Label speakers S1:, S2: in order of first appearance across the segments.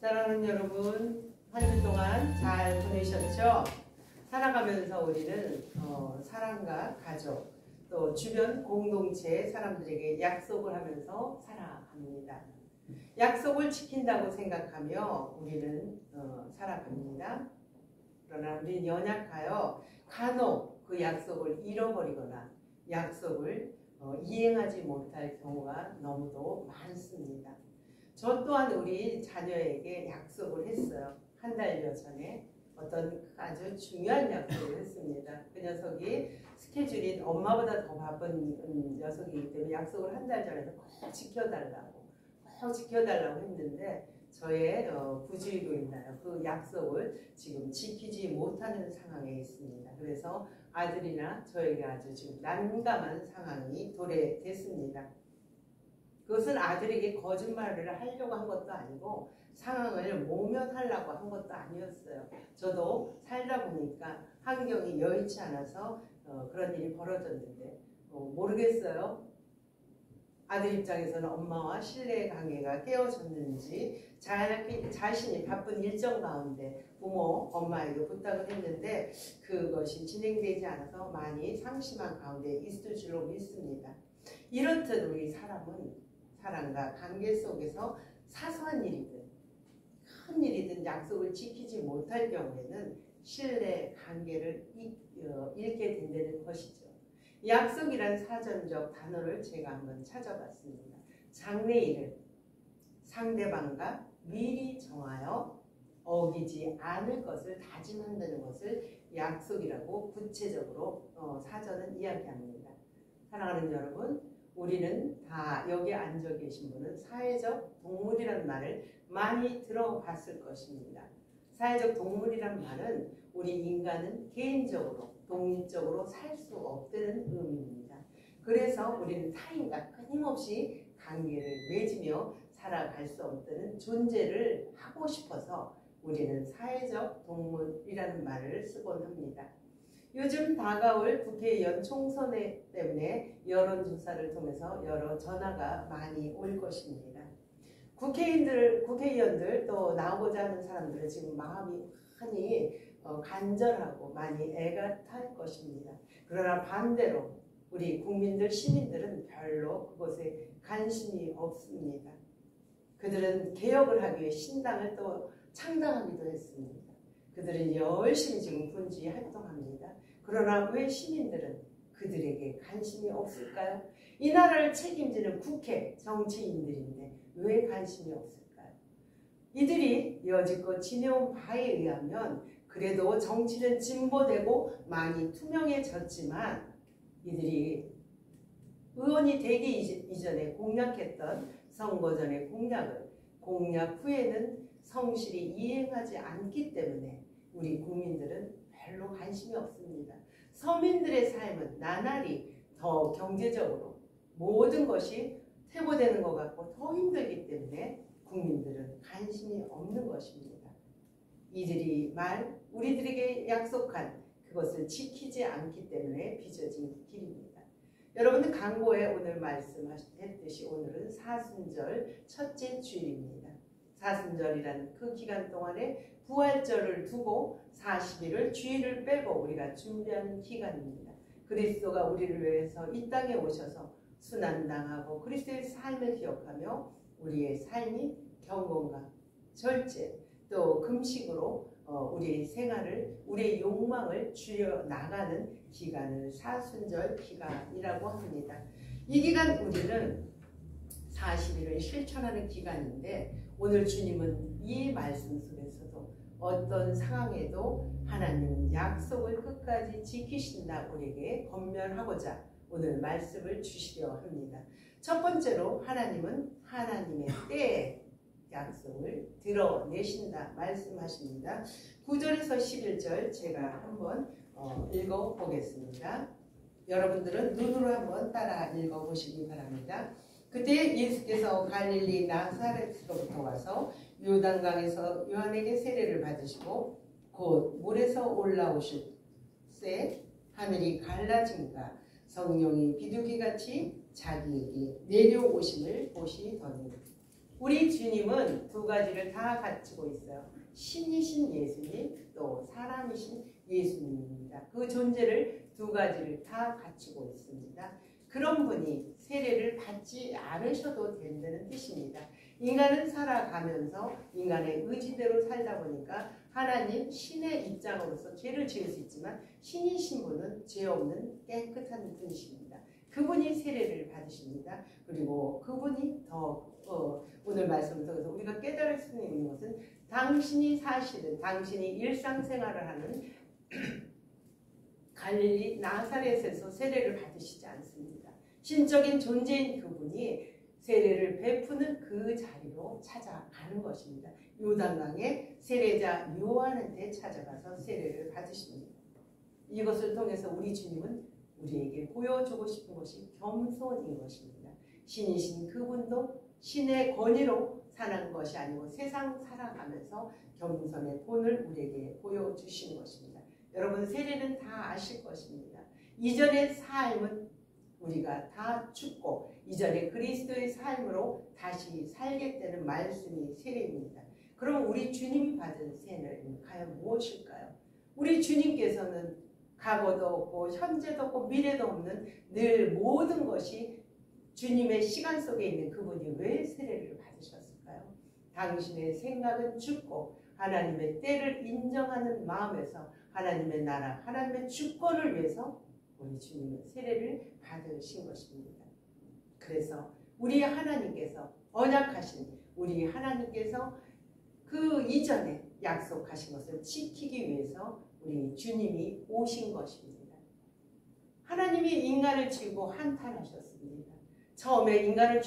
S1: 사랑하는 여러분, 한 주 동안 잘 보내셨죠? 살아가면서 우리는 사랑과 가족, 또 주변 공동체 사람들에게 약속을 하면서 살아갑니다. 약속을 지킨다고 생각하며 우리는 살아갑니다. 그러나 우리는 연약하여 간혹 그 약속을 잃어버리거나 약속을 이행하지 못할 경우가 너무도 많습니다. 저 또한 우리 자녀에게 약속을 했어요. 한 달여 전에 어떤 아주 중요한 약속을 했습니다. 그 녀석이 스케줄이 엄마보다 더 바쁜 녀석이기 때문에 약속을 한 달 전에 꼭 지켜달라고 했는데 저의 부주의로 인하여 그 약속을 지금 지키지 못하는 상황에 있습니다. 그래서 아들이나 저에게 아주 지금 난감한 상황이 도래됐습니다. 그것은 아들에게 거짓말을 하려고 한 것도 아니고 상황을 모면하려고 한 것도 아니었어요. 저도 살다 보니까 환경이 여의치 않아서 그런 일이 벌어졌는데 모르겠어요. 아들 입장에서는 엄마와 신뢰의 관계가 깨어졌는지 자신이 바쁜 일정 가운데 부모, 엄마에게 부탁을 했는데 그것이 진행되지 않아서 많이 상심한 가운데 있을 줄로 믿습니다. 이렇듯 우리 사람은 사랑과 관계 속에서 사소한 일이든 큰 일이든 약속을 지키지 못할 경우에는 신뢰 관계를 잃게 된다는 것이죠. 약속이란 사전적 단어를 제가 한번 찾아봤습니다. 장래일을 상대방과 미리 정하여 어기지 않을 것을 다짐한다는 것을 약속이라고 구체적으로 사전은 이야기합니다. 사랑하는 여러분, 우리는 다 여기 앉아 계신 분은 사회적 동물이라는 말을 많이 들어봤을 것입니다. 사회적 동물이란 말은 우리 인간은 개인적으로 독립적으로 살 수 없다는 의미입니다. 그래서 우리는 타인과 끊임없이 관계를 맺으며 살아갈 수 없다는 존재를 하고 싶어서 우리는 사회적 동물이라는 말을 쓰곤 합니다. 요즘 다가올 국회의원 총선 때문에 여론조사를 통해서 여러 전화가 많이 올 것입니다. 국회의원들 또 나오고자 하는 사람들은 지금 마음이 많이 간절하고 많이 애가 탈 것입니다. 그러나 반대로 우리 국민들, 시민들은 별로 그것에 관심이 없습니다. 그들은 개혁을 하기 위해 신당을 또 창당하기도 했습니다. 그들은 열심히 지금 군주에 활동합니다. 그러나 왜 시민들은 그들에게 관심이 없을까요? 이 나라를 책임지는 국회 정치인들인데 왜 관심이 없을까요? 이들이 여지껏 지내온 바에 의하면 그래도 정치는 진보되고 많이 투명해졌지만 이들이 의원이 되기 이전에 공약했던 선거전의 공약을 공약 후에는 성실히 이행하지 않기 때문에 우리 국민들은 별로 관심이 없습니다. 서민들의 삶은 나날이 더 경제적으로 모든 것이 퇴보되는 것 같고 더 힘들기 때문에 국민들은 관심이 없는 것입니다. 이들이 우리들에게 약속한 그것을 지키지 않기 때문에 빚어진 길입니다. 여러분들 강보에 오늘 말씀했듯이 오늘은 사순절 첫째 주일입니다. 사순절이라는 그 기간 동안에 부활절을 두고 40일을 주일을 빼고 우리가 준비하는 기간입니다. 그리스도가 우리를 위해서 이 땅에 오셔서 순환당하고 그리스도의 삶을 기억하며 우리의 삶이 경건과 절제 또 금식으로 우리의 생활을 우리의 욕망을 줄여나가는 기간을 사순절 기간이라고 합니다. 이 기간 우리는 40일을 실천하는 기간인데 오늘 주님은 이 말씀 속에서도 어떤 상황에도 하나님은 약속을 끝까지 지키신다 우리에게 권면하고자 오늘 말씀을 주시려 합니다. 첫 번째로 하나님은 하나님의 때에 약속을 드러내신다 말씀하십니다. 9절에서 11절 제가 한번 읽어보겠습니다. 여러분들은 눈으로 한번 따라 읽어보시기 바랍니다. 그때 예수께서 갈릴리 나사렛으로부터 와서 요단강에서 요한에게 세례를 받으시고 곧 물에서 올라오실 때 하늘이 갈라짐과 성령이 비둘기같이 자기에게 내려오심을 보시더니 우리 주님은 두 가지를 다 갖추고 있어요. 신이신 예수님, 또 사람이신 예수님입니다. 그 존재를 두 가지를 다 갖추고 있습니다. 그런 분이 세례를 받지 않으셔도 된다는 뜻입니다. 인간은 살아가면서 인간의 의지대로 살다 보니까 하나님 신의 입장으로서 죄를 지을 수 있지만 신이신 분은 죄 없는 깨끗한 분이십니다. 그분이 세례를 받으십니다. 그리고 그분이 더 오늘 말씀을 통해서 우리가 깨달을 수 있는 것은 당신이 사실은 당신이 일상생활을 하는 갈릴리 나사렛에서 세례를 받으시지 않습니다. 신적인 존재인 그분이 세례를 베푸는 그 자리로 찾아가는 것입니다. 요단강에 세례자 요한한테 찾아가서 세례를 받으십니다. 이것을 통해서 우리 주님은 우리에게 보여주고 싶은 것이 겸손인 것입니다. 신이신 그분도 신의 권위로 사는 것이 아니고 세상 살아가면서 겸손의 본을 우리에게 보여주신 것입니다. 여러분 세례는 다 아실 것입니다. 이전의 삶은 우리가 다 죽고 이전에 그리스도의 삶으로 다시 살겠다는 말씀이 세례입니다. 그럼 우리 주님이 받은 세례는 과연 무엇일까요? 우리 주님께서는 과거도 없고 현재도 없고 미래도 없는 늘 모든 것이 주님의 시간 속에 있는 그분이 왜 세례를 받으셨을까요? 당신의 생각은 죽고 하나님의 때를 인정하는 마음에서 하나님의 나라, 하나님의 주권을 위해서 우리 주님은 세례를 받으신 것입니다. 그래서 우리 하나님께서 언약하신 우리 하나님께서 그 이전에 약속하신 것을 지키기 위해서 우리 주님이 오신 것입니다. 하나님이 인간을 지고 한탄하셨습니다. 처음에 인간을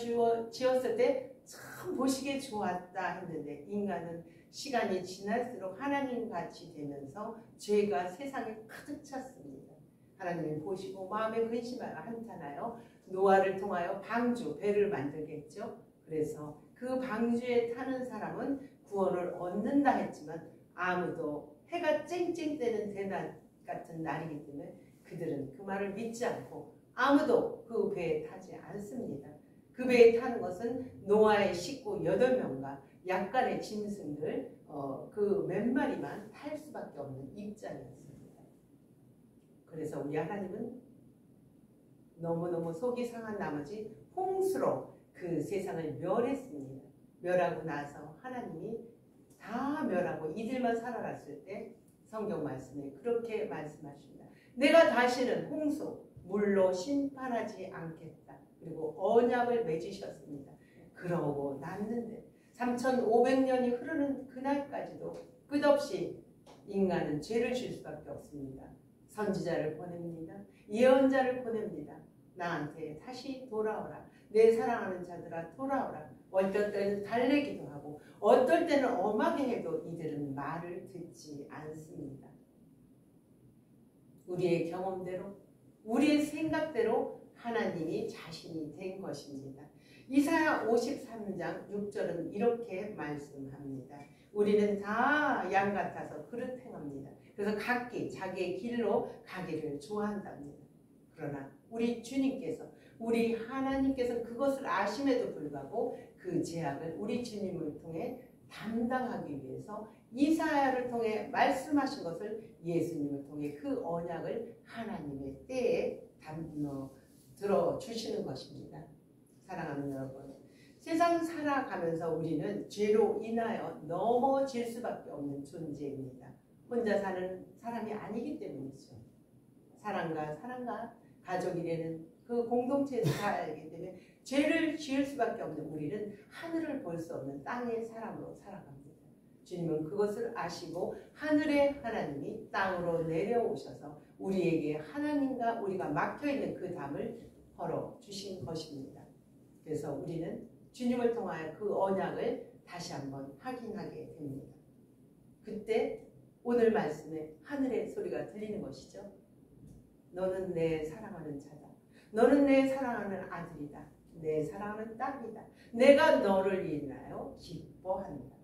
S1: 지었을 때 참 보시기에 좋았다 했는데 인간은 시간이 지날수록 하나님같이 되면서 죄가 세상에 가득 찼습니다. 하나님이 보시고 마음에 근심하여 한탄하여 노아를 통하여 방주, 배를 만들겠죠. 그래서 그 방주에 타는 사람은 구원을 얻는다 했지만 아무도 해가 쨍쨍 뜨는 대낮 같은 날이기 때문에 그들은 그 말을 믿지 않고 아무도 그 배에 타지 않습니다. 그 배에 타는 것은 노아의 식구 8명과 약간의 짐승들 그 몇 마리만 탈 수밖에 없는 입장이었습니다. 그래서 우리 하나님은 너무너무 속이 상한 나머지 홍수로 그 세상을 멸했습니다. 멸하고 나서 하나님이 다 멸하고 이들만 살아갔을 때 성경 말씀에 그렇게 말씀하십니다. 내가 다시는 홍수, 물로 심판하지 않겠다. 그리고 언약을 맺으셨습니다. 그러고 났는데 3500년이 흐르는 그날까지도 끝없이 인간은 죄를 질 수밖에 없습니다. 선지자를 보냅니다. 예언자를 보냅니다. 나한테 다시 돌아오라. 내 사랑하는 자들아 돌아오라. 어떨 때는 달래기도 하고 어떨 때는 엄하게 해도 이들은 말을 듣지 않습니다. 우리의 경험대로 우리의 생각대로 하나님이 자신이 된 것입니다. 이사야 53장 6절은 이렇게 말씀합니다. 우리는 다 양 같아서 그릇 행합니다. 그래서 각기 자기의 길로 가기를 좋아한답니다. 그러나 우리 주님께서 우리 하나님께서 그것을 아심에도 불구하고 그 죄악을 우리 주님을 통해 담당하기 위해서 이사야를 통해 말씀하신 것을 예수님을 통해 그 언약을 하나님의 때에 들어주시는 것입니다. 사랑하는 여러분, 세상 살아가면서 우리는 죄로 인하여 넘어질 수밖에 없는 존재입니다. 혼자 사는 사람이 아니기 때문이죠. 사람과 가족이 되는 그 공동체에서 살기 때문에 죄를 지을 수밖에 없는 우리는 하늘을 볼 수 없는 땅의 사람으로 살아갑니다. 주님은 그것을 아시고 하늘의 하나님이 땅으로 내려오셔서 우리에게 하나님과 우리가 막혀있는 그 담을 헐어주신 것입니다. 그래서 우리는 주님을 통하여 그 언약을 다시 한번 확인하게 됩니다. 그때 오늘 말씀에 하늘의 소리가 들리는 것이죠. 너는 내 사랑하는 자다. 너는 내 사랑하는 아들이다. 내 사랑하는 딸이다. 내가 너를 인하여 기뻐한다.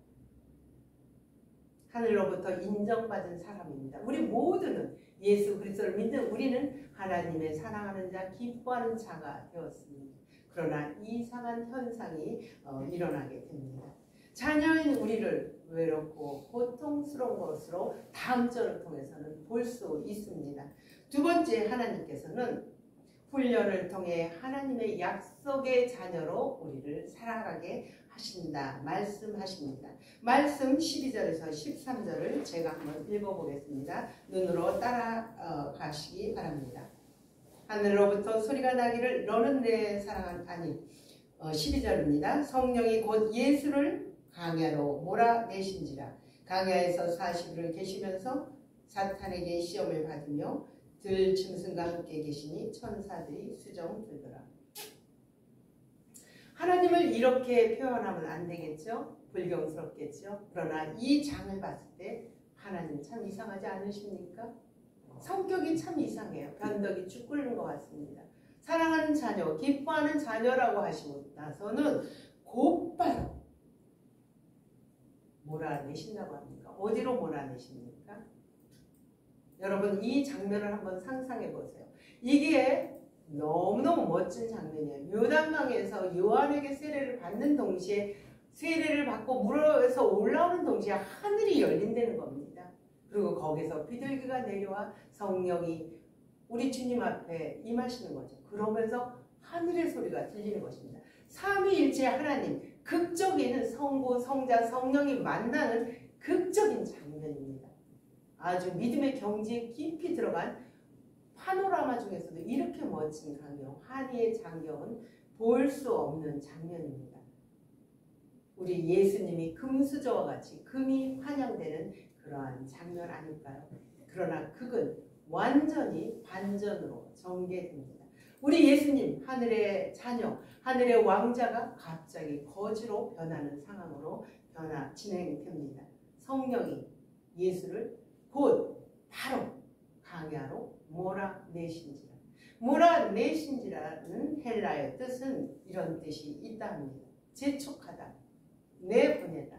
S1: 하늘로부터 인정받은 사람입니다. 우리 모두는 예수 그리스도를 믿는 우리는 하나님의 사랑하는 자, 기뻐하는 자가 되었습니다. 그러나 이상한 현상이 일어나게 됩니다. 자녀인 우리를 외롭고 고통스러운 것으로 다음 절을 통해서는 볼 수 있습니다. 두 번째, 하나님께서는 훈련을 통해 하나님의 약속의 자녀로 우리를 살아가게 하신다 말씀하십니다. 말씀 12절에서 13절을 제가 한번 읽어보겠습니다. 눈으로 따라가시기 바랍니다. 하늘로부터 소리가 나기를 너는 내 사랑한 12절입니다. 성령이 곧 예수를 강야로 몰아내신지라. 강야에서 40일을 계시면서 사탄에게 시험을 받으며 들 짐승과 함께 계시니 천사들이 수정 들더라. 하나님을 이렇게 표현하면 안 되겠죠? 불경스럽겠죠? 그러나 이 장을 봤을 때 하나님 참 이상하지 않으십니까? 성격이 참 이상해요. 변덕이 쭉 끓는 것 같습니다. 사랑하는 자녀, 기뻐하는 자녀라고 하시고 나서는 곧바로 몰아내신다고 합니까? 어디로 몰아내십니까? 여러분 이 장면을 한번 상상해 보세요. 이게 너무너무 멋진 장면이에요. 요단강에서 요한에게 세례를 받는 동시에 세례를 받고 물에서 올라오는 동시에 하늘이 열린다는 겁니다. 그리고 거기서 비둘기가 내려와 성령이 우리 주님 앞에 임하시는 거죠. 그러면서 하늘의 소리가 들리는 것입니다. 삼위일체 하나님, 극적인 성부, 성자, 성령이 만나는 극적인 장면입니다. 아주 믿음의 경지에 깊이 들어간 파노라마 중에서도 이렇게 멋진 광경, 환희의 장경은 볼 수 없는 장면입니다. 우리 예수님이 금수저와 같이 금이 환영되는 그러한 장면 아닐까요? 그러나 그건 완전히 반전으로 전개됩니다. 우리 예수님, 하늘의 자녀, 하늘의 왕자가 갑자기 거지로 변하는 상황으로 진행됩니다. 성령이 예수를 곧 바로 강야로 몰아내신지라. 몰아내신지라는 헬라의 뜻은 이런 뜻이 있다 합니다. 재촉하다, 내보내다.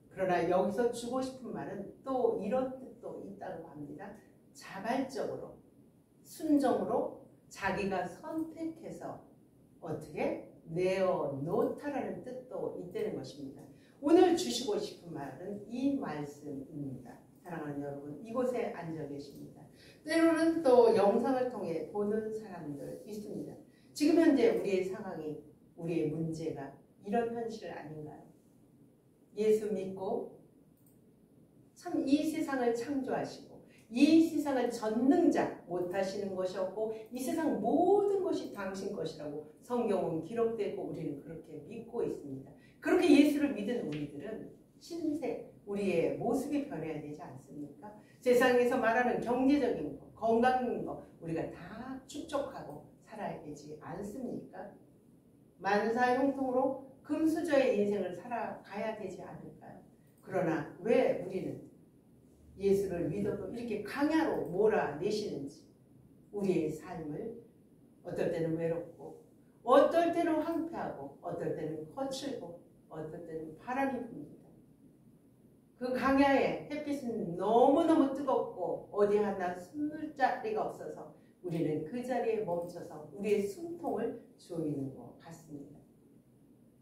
S1: 그러나 여기서 주고 싶은 말은 또 이런 뜻도 있다고 합니다. 자발적으로, 순종으로 자기가 선택해서 어떻게 내어놓다라는 뜻도 있다는 것입니다. 오늘 주시고 싶은 말은 이 말씀입니다. 사랑하는 여러분, 이곳에 앉아 계십니다. 때로는 또 영상을 통해 보는 사람들 있습니다. 지금 현재 우리의 상황이, 우리의 문제가 이런 현실 아닌가요? 예수 믿고 참 이 세상을 창조하시고 이 세상을 전능자, 못하시는 것이 없고 이 세상 모든 것이 당신 것이라고 성경은 기록되고 우리는 그렇게 믿고 있습니다. 그렇게 예수를 믿은 우리들은 신세, 우리의 모습이 변해야 되지 않습니까? 세상에서 말하는 경제적인 것, 건강인 것 우리가 다 축적하고 살아야 되지 않습니까? 만사형통으로 금수저의 인생을 살아가야 되지 않을까요? 그러나 왜 우리는 예수를 믿어도 이렇게 강야로 몰아내시는지, 우리의 삶을 어떨 때는 외롭고 어떨 때는 황폐하고 어떨 때는 거칠고 어떨 때는 바람이 붑니다. 그 강야에 햇빛은 너무너무 뜨겁고 어디 하나 숨을 자리가 없어서 우리는 그 자리에 멈춰서 우리의 숨통을 조이는 것 같습니다.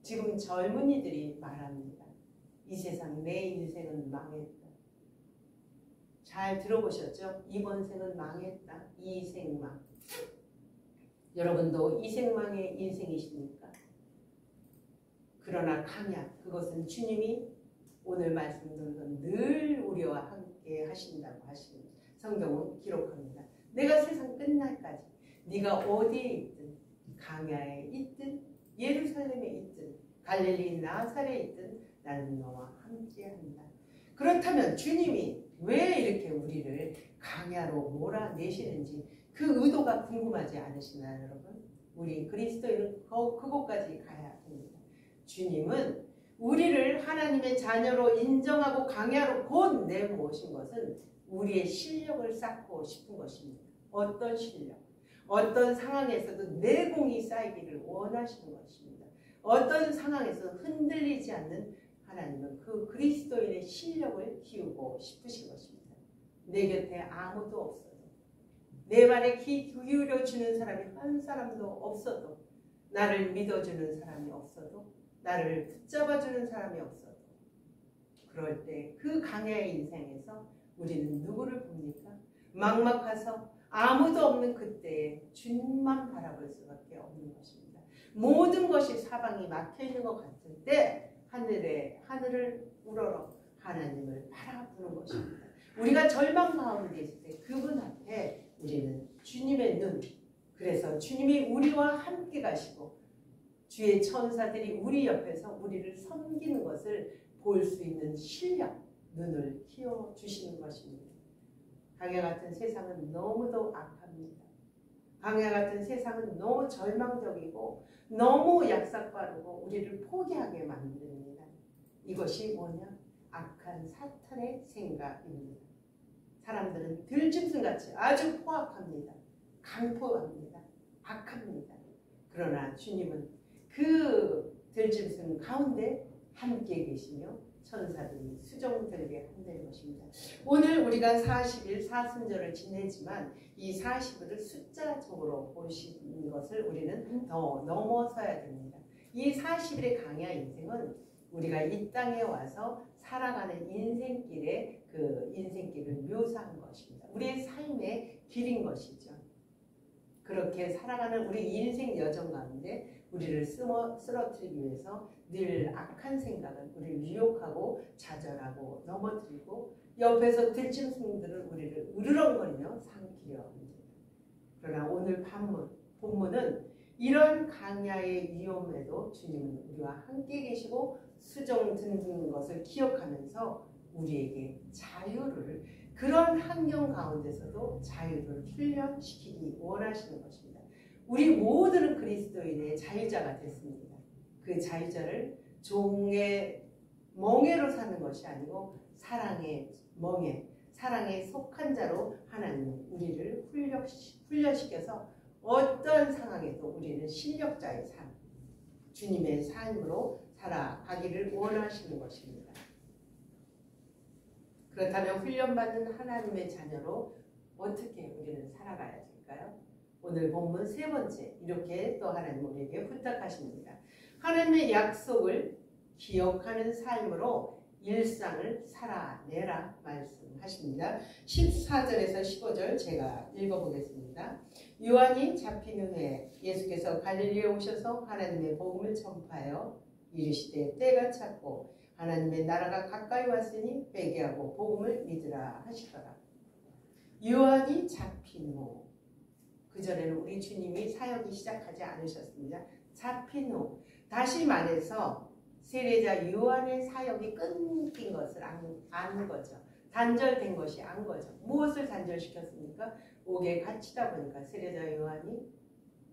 S1: 지금 젊은이들이 말합니다. 이 세상 내 인생은 망했다. 잘 들어보셨죠? 이번 생은 망했다. 이생망. 여러분도 이생망의 인생이십니까? 그러나 강야, 그것은 주님이 오늘 말씀드린 늘 우리와 함께 하신다고 하십니다. 성경은 기록합니다. 내가 세상 끝날까지 네가 어디에 있든, 강야에 있든 예루살렘에 있든 갈릴리 나사렛에 있든 나는 너와 함께한다. 그렇다면 주님이 왜 이렇게 우리를 강야로 몰아내시는지 그 의도가 궁금하지 않으시나요, 여러분? 우리 그리스도인은 그곳까지 가야 됩니다. 주님은 우리를 하나님의 자녀로 인정하고 강야로 곧 내모으신 것은 우리의 실력을 쌓고 싶은 것입니다. 어떤 실력? 어떤 상황에서도 내공이 쌓이기를 원하시는 것입니다. 어떤 상황에서 흔들리지 않는 하나님은 그 그리스도인의 실력을 키우고 싶으신 것입니다. 내 곁에 아무도 없어도, 내 말에 귀 기울여 주는 사람이 한 사람도 없어도 나를 믿어주는 사람이 없어도, 나를 붙잡아주는 사람이 없어도, 그럴 때 그 강야의 인생에서 우리는 누구를 봅니까? 막막해서 아무도 없는 그때에 주님만 바라볼 수밖에 없는 것입니다. 모든 것이 사방이 막혀있는 것 같을 때 하늘을 우러러 하나님을 바라보는 것입니다. 우리가 절망 가운데 있을 때 그분 앞에 우리는 주님의 눈, 그래서 주님이 우리와 함께 가시고 주의 천사들이 우리 옆에서 우리를 섬기는 것을 볼 수 있는 실력, 눈을 키워주시는 것입니다. 강야 같은 세상은 너무도 악합니다. 강야 같은 세상은 너무 절망적이고 너무 약삭빠르고 우리를 포기하게 만듭니다. 이것이 뭐냐? 악한 사탄의 생각입니다. 사람들은 들짐승같이 아주 포악합니다. 강포합니다. 악합니다. 그러나 주님은 그 들짐승 가운데 함께 계시며 천사들이 수종들게 한다는 것입니다. 오늘 우리가 40일 사순절을 지내지만 이 40일을 숫자적으로 보시는 것을 우리는 더 넘어서야 됩니다. 이 40일의 강야 인생은 우리가 이 땅에 와서 살아가는 인생길의 그 인생길을 묘사한 것입니다. 우리의 삶의 길인 것이죠. 그렇게 살아가는 우리 인생 여정 가운데 우리를 쓰러뜨리기 위해서 늘 악한 생각은 우리를 유혹하고 좌절하고 넘어뜨리고 옆에서 들짐승들은 우리를 으르렁거리며 삼키려 합니다. 그러나 오늘 본문은 이런 강야의 위험에도 주님은 우리와 함께 계시고 수종 듣는 것을 기억하면서 우리에게 자유를, 그런 환경 가운데서도 자유를 훈련시키기 원하시는 것입니다. 우리 모두는 그리스도인의 자유자가 됐습니다. 그 자유자를 종의 멍에로 사는 것이 아니고 사랑의 멍에, 사랑에 속한 자로 하나님은 우리를 훈련시켜서 어떤 상황에도 우리는 실력자의 삶, 주님의 삶으로 살아가기를 원하시는 것입니다. 그렇다면 훈련받는 하나님의 자녀로 어떻게 우리는 살아가야 될까요? 오늘 본문 세 번째, 이렇게 또 하나님 우리에게 부탁하십니다. 하나님의 약속을 기억하는 삶으로 일상을 살아내라 말씀하십니다. 14절에서 15절 제가 읽어보겠습니다. 요한이 잡힌 후에 예수께서 갈릴리에 오셔서 하나님의 복음을 전파하여 이르시되 때가 찼고 하나님의 나라가 가까이 왔으니 회개하고 복음을 믿으라 하시더라. 요한이 잡힌 후, 그전에는 우리 주님이 사역이 시작하지 않으셨습니다. 잡힌 후, 다시 말해서 세례자 요한의 사역이 끊긴 것을 안 거죠. 단절된 것이 안 거죠. 무엇을 단절시켰습니까? 옥에 갇히다 보니까 세례자 요한이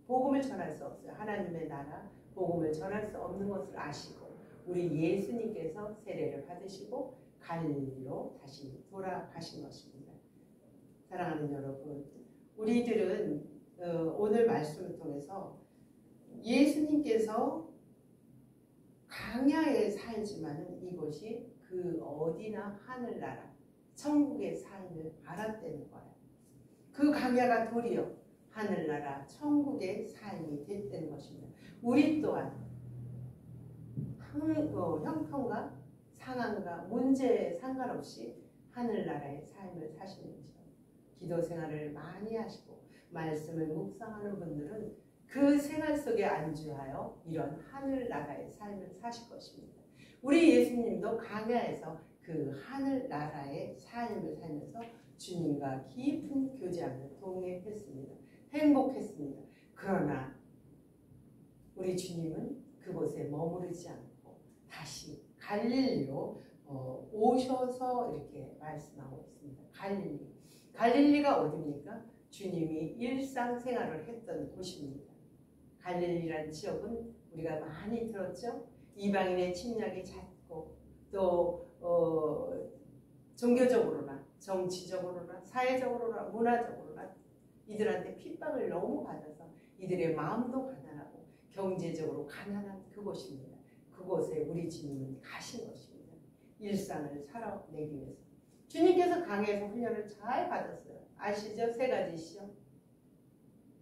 S1: 복음을 전할 수 없어요. 하나님의 나라 복음을 전할 수 없는 것을 아시고 우리 예수님께서 세례를 받으시고 갈릴리로 다시 돌아가신 것입니다. 사랑하는 여러분, 우리들은 오늘 말씀을 통해서 예수님께서 강야에 살지만은 이것이 그 어디나 하늘나라 천국의 삶을 알았다는 거예요. 그 강야가 도리어 하늘나라 천국의 삶이 됐다는 것입니다. 우리 또한 형편과 상황과 문제에 상관없이 하늘나라의 삶을 사시는 것. 기도 생활을 많이 하시고 말씀을 묵상하는 분들은 그 생활 속에 안주하여 이런 하늘나라의 삶을 사실 것입니다. 우리 예수님도 강야에서 그 하늘나라의 삶을 살면서 주님과 깊은 교제하며 동행했습니다. 행복했습니다. 그러나 우리 주님은 그곳에 머무르지 않고 다시 갈릴리로 오셔서 이렇게 말씀하고 있습니다. 갈릴리가 어디입니까? 주님이 일상생활을 했던 곳입니다. 갈릴리라는 지역은 우리가 많이 들었죠? 이방인의 침략이 잦고 또 종교적으로나 정치적으로나 사회적으로나 문화적으로나 이들한테 핍박을 너무 받아서 이들의 마음도 가난하고 경제적으로 가난한 그곳입니다. 그곳에 우리 주님은 가신 것입니다. 일상을 살아내기 위해서. 주님께서 강에서 훈련을 잘 받았어요. 아시죠? 세 가지시죠?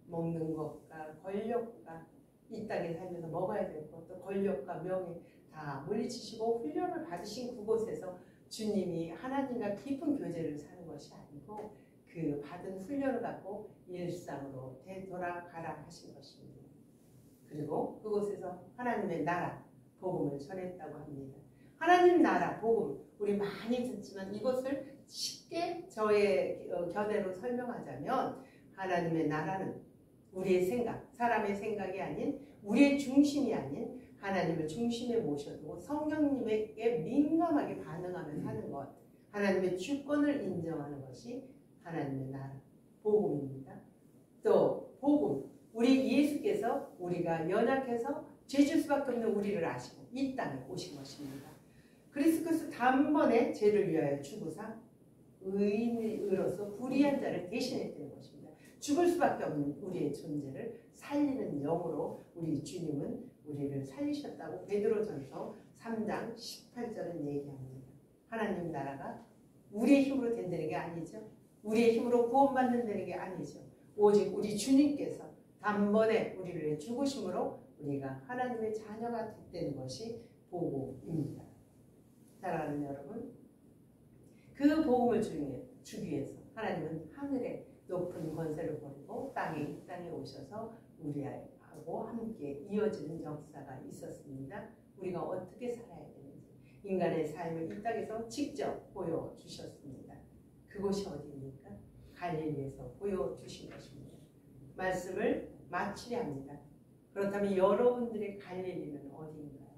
S1: 먹는 것과 권력과 이 땅에 살면서 먹어야 되고 또 권력과 명예 다 물리치시고 훈련을 받으신 그곳에서 주님이 하나님과 깊은 교제를 사는 것이 아니고 그 받은 훈련을 갖고 일상으로 되돌아가라 하신 것입니다. 그리고 그곳에서 하나님의 나라, 복음을 전했다고 합니다. 하나님 나라, 복음, 우리 많이 듣지만 이것을 쉽게 저의 견해로 설명하자면 하나님의 나라는 우리의 생각, 사람의 생각이 아닌 우리의 중심이 아닌 하나님을 중심에 모셔두고 성령님에게 민감하게 반응하며 사는 것, 하나님의 주권을 인정하는 것이 하나님의 나라, 복음입니다. 또 복음, 우리 예수께서 우리가 연약해서 죄질 수밖에 없는 우리를 아시고 이 땅에 오신 것입니다. 그리스도께서 단번에 죄를 위하여 죽으사 의인으로서 불의한 자를 대신했다는 것입니다. 죽을 수밖에 없는 우리의 존재를 살리는 영으로 우리 주님은 우리를 살리셨다고 베드로전서 3장 18절은 얘기합니다. 하나님 나라가 우리의 힘으로 된다는 게 아니죠. 우리의 힘으로 구원받는다는 게 아니죠. 오직 우리 주님께서 단번에 우리를 죽으심으로 우리가 하나님의 자녀가 됐다는 것이 복음입니다. 사랑하는 여러분, 그 복음을 주기 위해서 하나님은 하늘에 높은 권세를 버리고 이 땅에 오셔서 우리하고 함께 이어지는 역사가 있었습니다. 우리가 어떻게 살아야 되는지 인간의 삶을 이 땅에서 직접 보여주셨습니다. 그곳이 어디입니까? 갈릴리에서 보여주신 것입니다. 말씀을 마치려 합니다. 그렇다면 여러분들의 갈릴리는 어디인가요?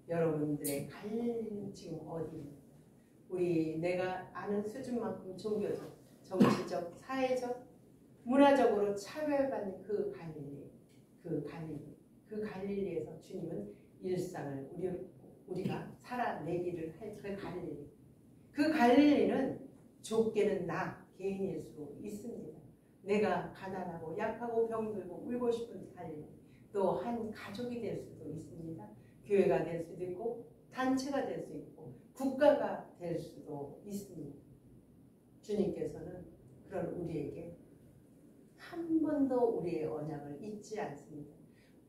S1: 여러분들의 갈릴리는 지금 어디입니까? 내가 아는 수준만큼 종교적, 정치적, 사회적, 문화적으로 차별받는 그 갈릴리에서 주님은 일상을 우리가 살아내기를 할 그 갈릴리. 그 갈릴리는 좁게는 나 개인일 수 있습니다. 내가 가난하고 약하고 병들고 울고 싶은 갈릴리. 또 한 가족이 될 수도 있습니다. 교회가 될 수도 있고 단체가 될 수 있고 국가가 될 수도 있습니다. 주님께서는 그런 우리에게 한 번도 우리의 언약을 잊지 않습니다.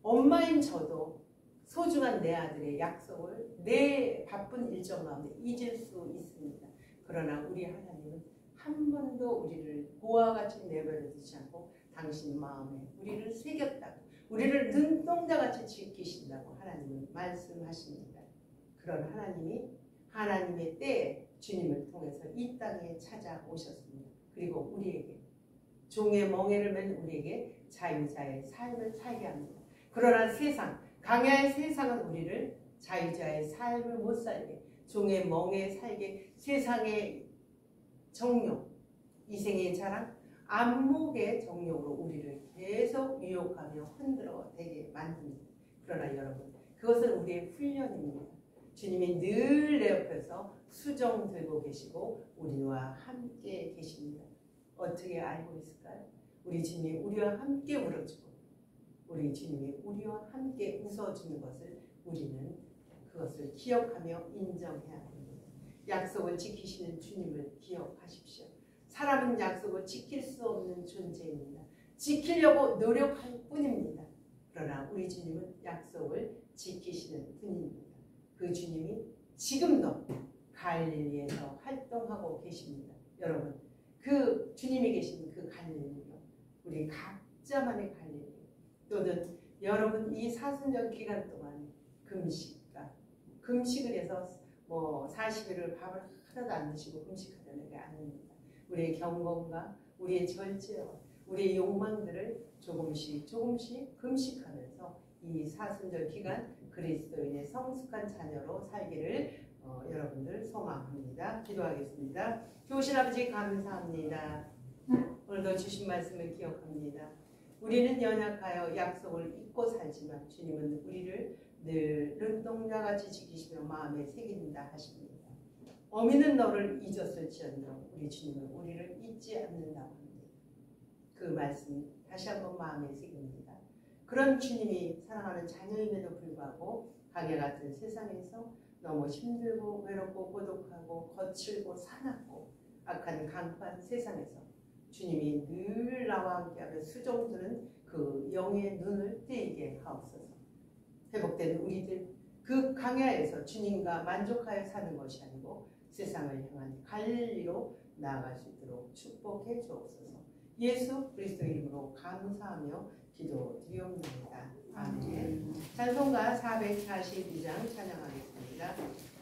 S1: 엄마인 저도 소중한 내 아들의 약속을 내 바쁜 일정 가운데 잊을 수 있습니다. 그러나 우리 하나님은 한 번도 우리를 고와 같이 내버려 두지 않고 당신 마음에 우리를 새겼다고, 우리를 눈동자같이 지키신다고 하나님은 말씀하십니다. 그런 하나님이 하나님의 때에 주님을 통해서 이 땅에 찾아오셨습니다. 그리고 우리에게 종의 멍에를 맨 우리에게 자유자의 삶을 살게 합니다. 그러나 강야의 세상은 우리를 자유자의 삶을 못 살게, 종의 멍에 살게, 세상의 정욕, 이생의 자랑, 안목의 정욕으로 우리를 계속 유혹하며 흔들어 대게 만듭니다. 그러나 여러분, 그것은 우리의 훈련입니다. 주님이 늘 내 옆에서 수정 들고 계시고 우리와 함께 계십니다. 어떻게 알고 있을까요? 우리 주님이 우리와 함께 울어주고 우리 주님이 우리와 함께 웃어주는 것을 우리는 그것을 기억하며 인정해야 합니다. 약속을 지키시는 주님을 기억하십시오. 사람은 약속을 지킬 수 없는 존재입니다. 지키려고 노력할 뿐입니다. 그러나 우리 주님은 약속을 지키시는 분입니다. 그 주님이 지금도 갈릴리에서 활동하고 계십니다. 여러분, 그 주님이 계신 그 갈릴리요, 우리 각자만의 갈릴리, 또는 여러분 이 사순절 기간 동안 금식을 해서 40일을 밥을 하나도 안 드시고 금식하려는 게 아닙니다. 우리의 경건과 우리의 절제와 우리의 욕망들을 조금씩 금식하면서 이 사순절 기간 그리스도인의 성숙한 자녀로 살기를 여러분들 소망합니다. 기도하겠습니다. 좋으신 아버지 감사합니다. 오늘도 주신 말씀을 기억합니다. 우리는 연약하여 약속을 잊고 살지만 주님은 우리를 늘 눈동자같이 지키시며 마음에 새긴다 하십니다. 어미는 너를 잊었을지언정 우리 주님은 우리를 잊지 않는다고 합니다. 그 말씀 다시 한번 마음에 새깁니다. 그런 주님이 사랑하는 자녀임에도 불구하고 강야 같은 세상에서 너무 힘들고 외롭고 고독하고 거칠고 사납고 악한 강판 세상에서 주님이 늘 나와 함께하며 수종드는 그 영의 눈을 뜨이게 하옵소서. 회복된 우리들 그 강야에서 주님과 만족하여 사는 것이 아니고 세상을 향한 갈리로 나아갈 수 있도록 축복해 주옵소서. 예수 그리스도의 이름으로 감사하며 기도드리옵나이다. 아멘. 찬송가 442장 찬양하겠습니다.